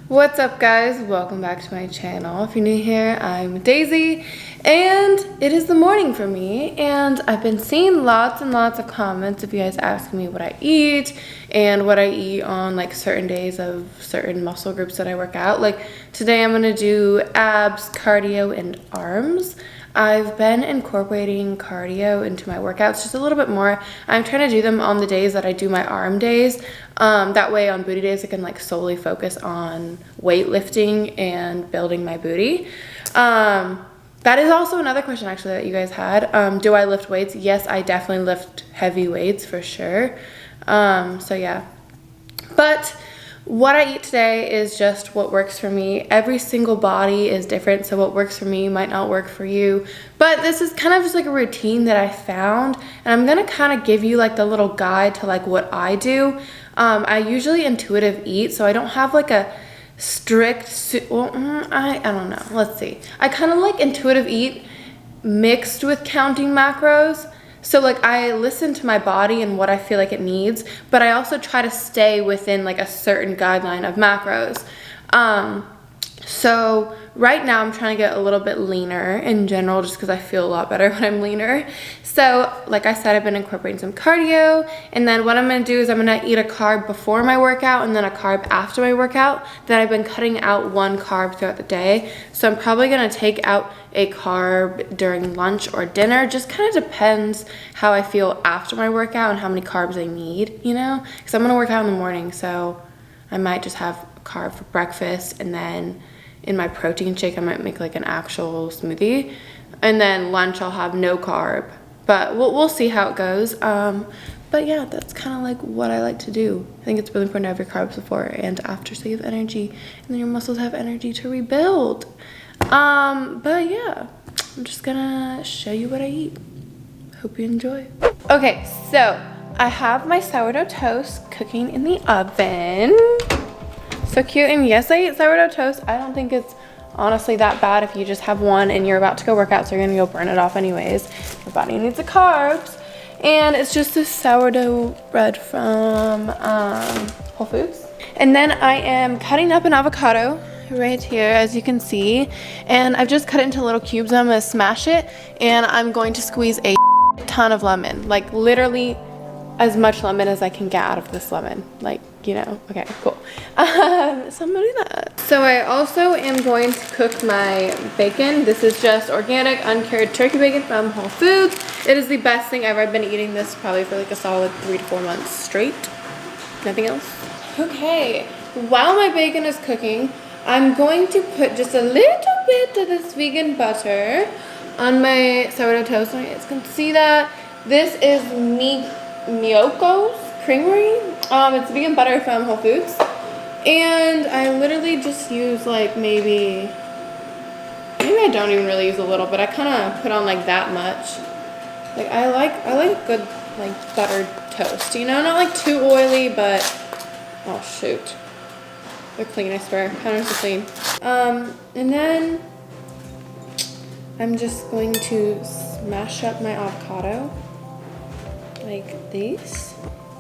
What's up, guys? Welcome back to my channel. If you're new here, I'm Daisy and it is the morning for me, and I've been seeing lots and lots of comments of you guys asking me what I eat and what I eat on like certain days of certain muscle groups that I work out. Like today I'm gonna do abs, cardio, and arms. I've been incorporating cardio into my workouts just a little bit more. I'm trying to do them on the days that I do my arm days. That way on booty days I can like solely focus on weightlifting and building my booty. That is also another question actually that you guys had. Do I lift weights? Yes, I definitely lift heavy weights for sure. So yeah. But what I eat today is just what works for me. Every single body is different, so what works for me might not work for you. But this is kind of just like a routine that I found, and I'm gonna kind of give you like the little guide to like what I do. I usually intuitive eat, so I don't have like a strict, I don't know, let's see. I kind of like intuitive eat mixed with counting macros. So like I listen to my body and what I feel like it needs, but I also try to stay within like a certain guideline of macros. So right now I'm trying to get a little bit leaner in general just because I feel a lot better when I'm leaner. So like I said, I've been incorporating some cardio, and then what I'm gonna do is I'm gonna eat a carb before my workout and then a carb after my workout. Then I've been cutting out one carb throughout the day. So I'm probably gonna take out a carb during lunch or dinner. Just kind of depends how I feel after my workout and how many carbs I need, you know? Because I'm gonna work out in the morning, so I might just have a carb for breakfast, and then in my protein shake I might make like an actual smoothie, and then lunch I'll have no carb. But we'll see how it goes. But yeah, that's kind of like what I like to do. I think it's really important to have your carbs before and after so you have energy, and then your muscles have energy to rebuild. But yeah, I'm just gonna show you what I eat. Hope you enjoy. Okay, so I have my sourdough toast cooking in the oven. So cute. And yes, I eat sourdough toast. I don't think it's honestly that bad if you just have one and you're about to go work out, so you're gonna go burn it off anyways. Your body needs the carbs. And it's just this sourdough bread from Whole Foods. And then I am cutting up an avocado right here, as you can see, and I've just cut it into little cubes. I'm gonna smash it, and I'm going to squeeze a ton of lemon, like literally as much lemon as I can get out of this lemon, like, you know. Okay, cool. So I'm gonna do that. So I also am going to cook my bacon. This is just organic uncured turkey bacon from Whole Foods. It is the best thing ever. I've been eating this probably for like a solid 3 to 4 months straight. Nothing else. Okay, while my bacon is cooking, I'm going to put just a little bit of this vegan butter on my sourdough toast. So you guys can see that. This is Miyoko's Creamery. It's vegan butter from Whole Foods. And I literally just use like maybe I don't even really use a little, but I kind of put on like that much. Like I like good like buttered toast, you know, not like too oily, but oh shoot. They're clean, I swear. Counters are clean. And then I'm just going to smash up my avocado like this.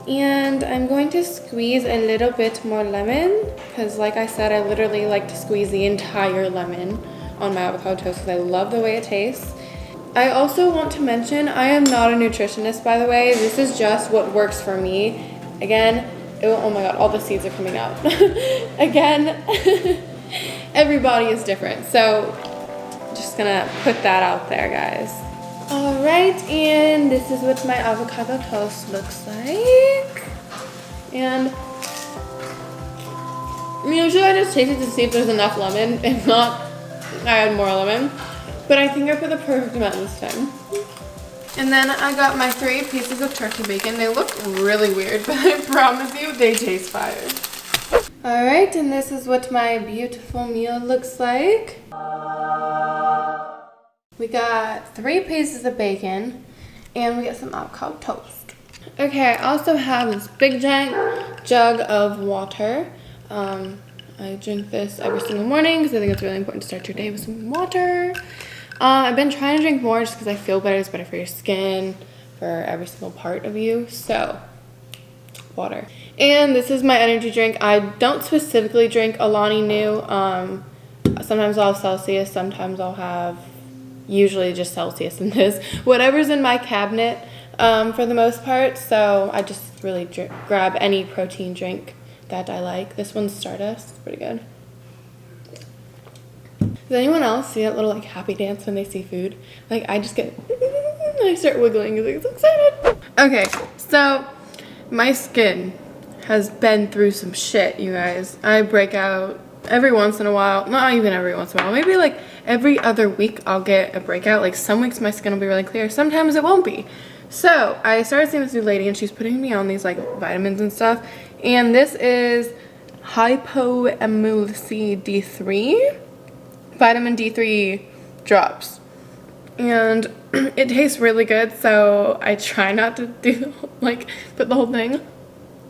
And I'm going to squeeze a little bit more lemon, because like I said, I literally like to squeeze the entire lemon on my avocado toast because I love the way it tastes. I also want to mention, I am not a nutritionist, by the way. This is just what works for me. Again, oh my god, all the seeds are coming out. Again, everybody is different. So just gonna put that out there, guys. All right, and this is what my avocado toast looks like. And usually I just taste it to see if there's enough lemon. If not, I add more lemon. But I think I put the perfect amount this time. And then I got my 3 pieces of turkey bacon. They look really weird, but I promise you they taste fire. All right, and this is what my beautiful meal looks like. We got 3 pieces of bacon, and we got some avocado toast. Okay, I also have this big giant jug of water. I drink this every single morning because I think it's really important to start your day with some water. I've been trying to drink more just because I feel better. It's better for your skin, for every single part of you. So water. And this is my energy drink. I don't specifically drink Alani Nu. Sometimes I'll have Celsius, sometimes I'll have usually just Celsius in this. Whatever's in my cabinet for the most part. So I just really grab any protein drink that I like. This one's Stardust. It's pretty good. Does anyone else see that little like happy dance when they see food? Like I just get, I start wiggling because I'm so excited. Okay, so my skin has been through some shit, you guys. I break out every once in a while. Not even every once in a while. Maybe like every other week I'll get a breakout. Like some weeks my skin will be really clear. Sometimes it won't be. So I started seeing this new lady and she's putting me on these like vitamins and stuff. And this is Hypoemulsi D3. Vitamin D3 drops. And it tastes really good. So I try not to do like put the whole thing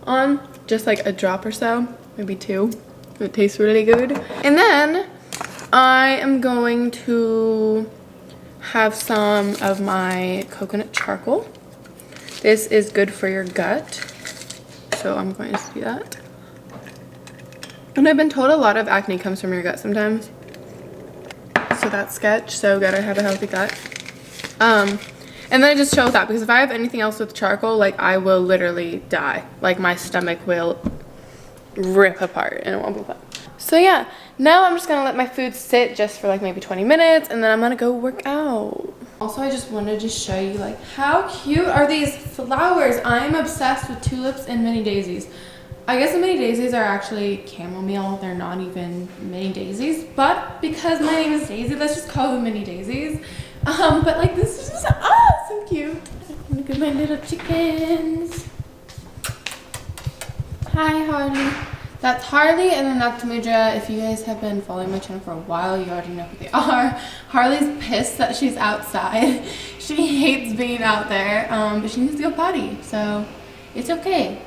on. Just like a drop or so. Maybe 2. It tastes really good. And then I am going to have some of my coconut charcoal. This is good for your gut. So I'm going to do that. And I've been told a lot of acne comes from your gut sometimes. So that's sketch. So gotta have a healthy gut. And then I just chill with that because if I have anything else with charcoal, like I will literally die. Like my stomach will rip apart and it won't be fun. So yeah, now I'm just gonna let my food sit just for like maybe 20 minutes and then I'm gonna go work out. Also, I just wanted to show you like how cute are these flowers. I'm obsessed with tulips and mini daisies. I guess the mini daisies are actually chamomile. They're not even mini daisies, but because my name is Daisy, let's just call them mini daisies. But like this is just so cute. Look at my little chickens. Hi, Harley. That's Harley and then that's Mudra. If you guys have been following my channel for a while, you already know who they are. Harley's pissed that she's outside. She hates being out there, but she needs to go potty, so it's okay.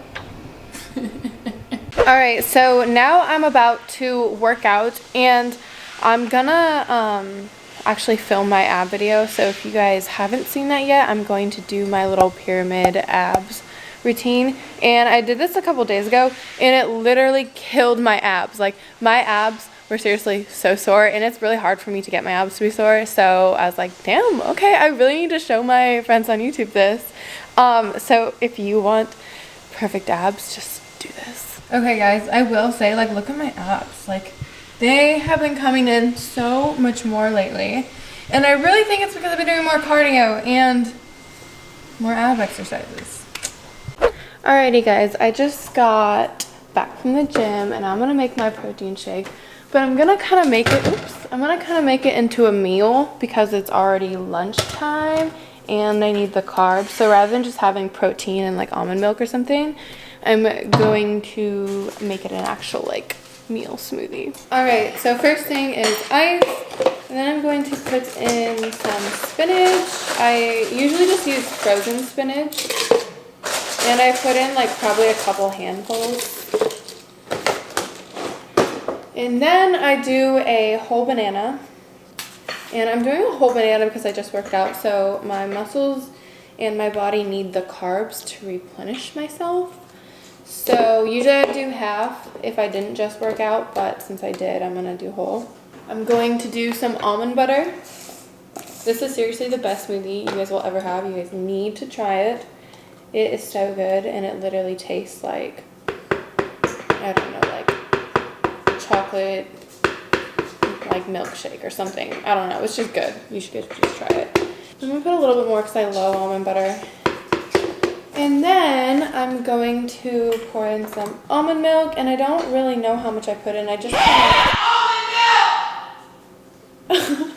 Alright, so now I'm about to work out and I'm gonna actually film my ab video. So if you guys haven't seen that yet, I'm going to do my little pyramid abs routine. And I did this a couple days ago and it literally killed my abs. Like my abs were seriously so sore and it's really hard for me to get my abs to be sore. So I was like, damn, okay, I really need to show my friends on YouTube this. So if you want perfect abs, just do this. Okay guys, I will say like look at my abs. Like they have been coming in so much more lately. And I really think it's because I've been doing more cardio and more ab exercises. Alrighty guys, I just got back from the gym and I'm gonna make my protein shake. But I'm gonna kind of make it, into a meal because it's already lunchtime and I need the carbs. So rather than just having protein and like almond milk or something, I'm going to make it an actual like meal smoothie. Alright, so first thing is ice, and then I'm going to put in some spinach. I usually just use frozen spinach, and I put in like probably a couple handfuls. And then I do a whole banana, and I'm doing a whole banana because I just worked out, so my muscles and my body need the carbs to replenish myself. So usually I do half if I didn't just work out, but since I did, I'm gonna do whole. I'm going to do some almond butter. This is seriously the best smoothie you guys will ever have. You guys need to try it. It is so good and it literally tastes like, I don't know, like chocolate, like milkshake or something. I don't know, it's just good. You should just try it. I'm gonna put a little bit more because I love almond butter. And then I'm going to pour in some almond milk, and I don't really know how much I put in. I just almond milk.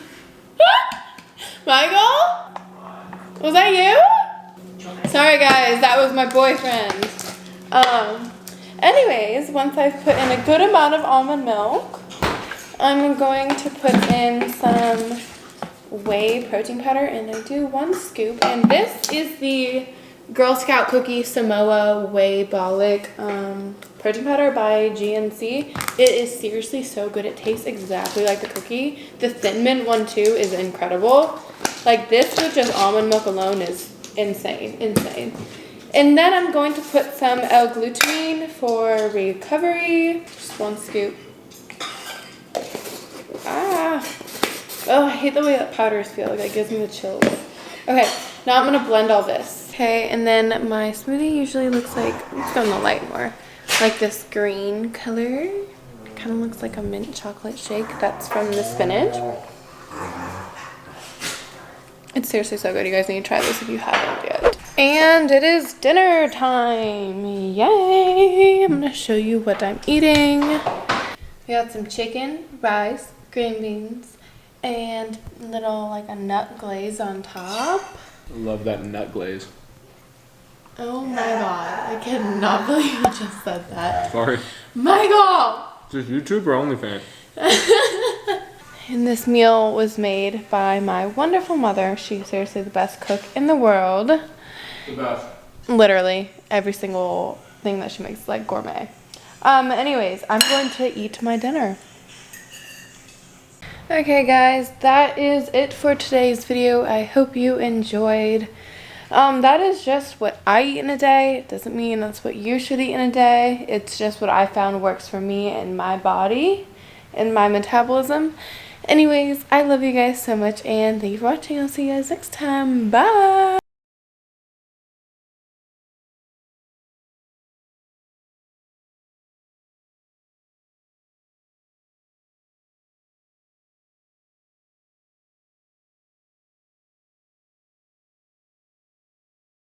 Michael? Was that you? Sorry guys, that was my boyfriend. Anyways, once I've put in a good amount of almond milk, I'm going to put in some whey protein powder, and I do 1 scoop. And this is the Girl Scout Cookie Samoa Whey Bolic protein powder by GNC. It is seriously so good. It tastes exactly like the cookie. The Thin Mint one too is incredible. Like this with just almond milk alone is insane. And then I'm going to put some L-glutamine for recovery. Just 1 scoop. Oh, I hate the way that powders feel. Like, it gives me the chills. Okay, now I'm gonna blend all this. Okay, and then my smoothie usually looks like, let's go in the light more, like this green color. Kind of looks like a mint chocolate shake. That's from the spinach. It's seriously so good. You guys need to try this if you haven't yet. And it is dinner time. Yay! I'm gonna show you what I'm eating. We got some chicken, rice, green beans, and little like a nut glaze on top. I love that nut glaze. Oh my god, I cannot believe you just said that. Sorry. Michael! Is this YouTube or OnlyFans? And this meal was made by my wonderful mother. She's seriously the best cook in the world. The best. Literally, every single thing that she makes is like gourmet. Anyways, I'm going to eat my dinner. Okay guys, that is it for today's video. I hope you enjoyed. That is just what I eat in a day. It doesn't mean that's what you should eat in a day. It's just what I found works for me and my body and my metabolism. Anyways, I love you guys so much and thank you for watching. I'll see you guys next time. Bye!